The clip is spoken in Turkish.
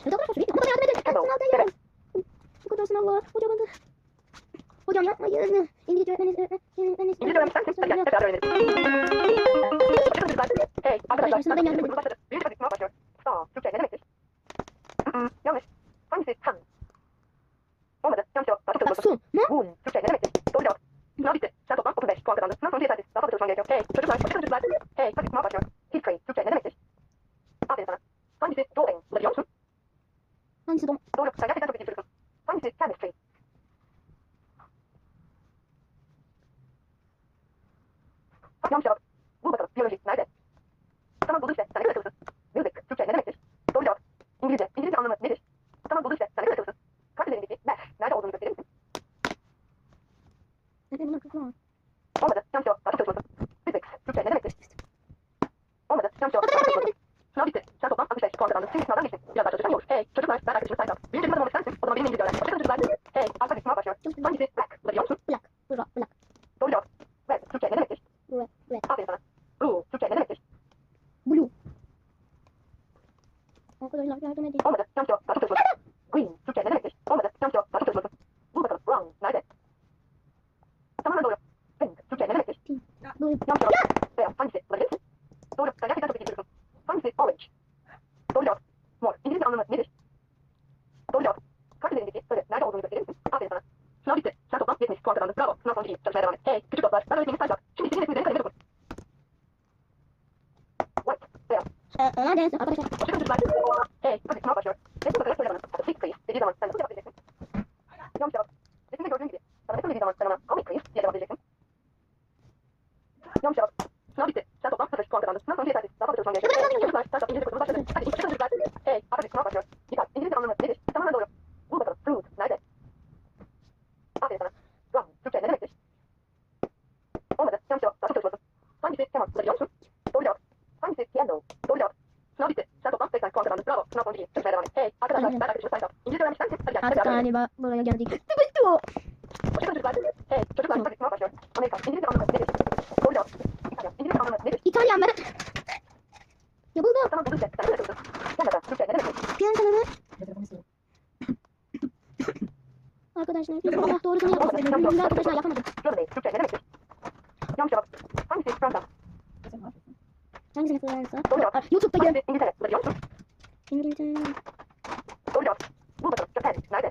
Hocam bırak fasulyeyi. Ama bana yardım edin. Sınavda yarın. Bu kadar sınav var. Hocam hadi. Hocam yapmayın. İngilizce öğretmeniz. İngilizce öğrenmişsen hadi gel. Hep beraber öğrenelim. Hey arkadaşlar. Sınavda yardım edin. Sınav başladı. Birinci sınav başlıyor. Sağ. Türkçe ne demektir? Yanlış. Hangisi? Ham. Olmadı. Yanlış cevap. Daha çok Bak çalışmalısın. su. Ne? Hun. Türkçe ne demektir? Doğru cevap. Sınav bitti. Sen toplam 35 puan kazandın. Sınav sonucu yetersiz. Daha fazla çalışman gerekiyor. Hey çocuklar. Bakın çocuklar. Hey hadi sınav başlıyor. History. Türkçe ne demektir? Aferin sana. Hangisi drawing? Biliyor musun? Hangisi doğum? Doğru. Sen gerçekten çok iyi bir çocuksun. Hangisi chemistry? Yanlış cevap. Bul bakalım. Biyoloji nerede? Tamam buldun işte. Sen ne kadar akıllısın? Music. Türkçe ne demektir? Doğru cevap. İngilizce. İngilizce anlamı nedir? Tamam buldun işte. Sen ne kadar akıllısın? Kart üzerindeki math nerede olduğunu gösterir misin? Bunlar kızma. Olmadı. Yanlış cevap. Daha çok çalışmalısın. Physics. Türkçe ne demektir? Olmadı. Yanlış cevap. Daha çok çalışmalısın. Sınav bitti. Sen toplam 65 puan kazandın. Şimdi sınavdan geçtin. Biraz daha çalışan iyi olur. Hey çocuklar. Ben arkadaşımı sayacağım. Birinci sınıfta olmak istersin. O zaman benim İngilizce öğren. Hoşçakalın çocuklar. Hey arkadaş sınav başlıyor. Hangisi black? Biliyor musun? Black. Black. Doğru cevap. Red. Türkçe ne demektir? Red. Aferin sana. Blue. Türkçe ne demektir? Blue. Arkadaşlar yardım edin. Olmadı. Yanlış cevap. Daha çok çalışmalısın. Green. Türkçe ne demektir? Olmadı. Yanlış cevap. Daha çok çalışmalısın. Bul bakalım. Brown. Nerede? Tamamen doğru. Pink. Türkçe ne demektir? Doğru. Yanlış cevap. Beyaz. Hangisi? Bulabilir misin? Doğru. Sen gerçekten çok iyi bir çocuksun. Hangisi? Orange. Doğru cevap. Mor. İngilizce anlamı nedir? Doğru cevap. Kart üzerindeki sarı nerede olduğunu gösterir misin? Aferin sana. Sınav bitti. Sen toplam 70 puan kazandın. Bravo. Sınav sonucu iyi. Çalışmaya devam et. Hey küçük dostlar. Ben öğretmeniniz sayacağım. Şimdi sizin resimlerini kalemle dokun. White. Beyaz. Nerede? Arkadaşlar. Hoşçakalın çocuklar. Hey hadi sınav başlıyor. Resim bakarak söyle bana. Speak please. Dediği zaman sen nasıl cevap vereceksin? Yanlış cevap. Resimde gördüğün gibi. Sana resim dediği zaman sen ona comic please diye cevap vereceksin. Yanlış cevap. Sınav bitti. Sen toplam 0 puan kazandın. Sınav sonucu yetersiz. Daha fazla çalışman gerekiyor. Hey çocuklar. Sen İngilizce kursumuz başladı. Hadi hoşçakalın çocuklar. Hey arkadaş sınav başlıyor. Dikkat. İngilizce anlamı nedir? Tamamen doğru. Bul bakalım. Fruit. Nerede? Aferin sana. Brown. Türkçe ne demektir? Olmadı. Yanlış cevap. Daha çok çalışmalısın. Hangisi keman? Biliyor musun? Doğru cevap. Hangisi piano? Doğru cevap. Sınav bitti. Sen toplam 80 puan kazandın. Bravo. Sınav sonucu iyi. Çalışmaya devam et. Hey arkadaşlar. Ben arkadaşımı sayacağım. İngilizce öğrenmişler misin? Hadi gel. Artık galiba buraya geldik. Bitti o. Hoşçakalın çocuklar. Hey çocuklar. Hadi sınav başlıyor. Amerika. İngilizce anlamı nedir? Doğru cevap. İtalya. İngilizce anlamı nedir? İtalyan ben. Ya buldum. Tamam buldun işte. Sen ne kadar Canada. Türkçe ne demektir? Piyan kanalı. Arkadaşlar Allah doğrusunu yapmasın. Bugün arkadaşlar yapamadım. Germany. Türkçe ne demektir? Yanlış cevap. Hangisi Fransa? Hangisini Fransa? Doğru cevap. YouTube'da Hangisi İngiltere? Biliyor musun? İngilizce. Doğru cevap. Bul bakalım. Japan. Nerede?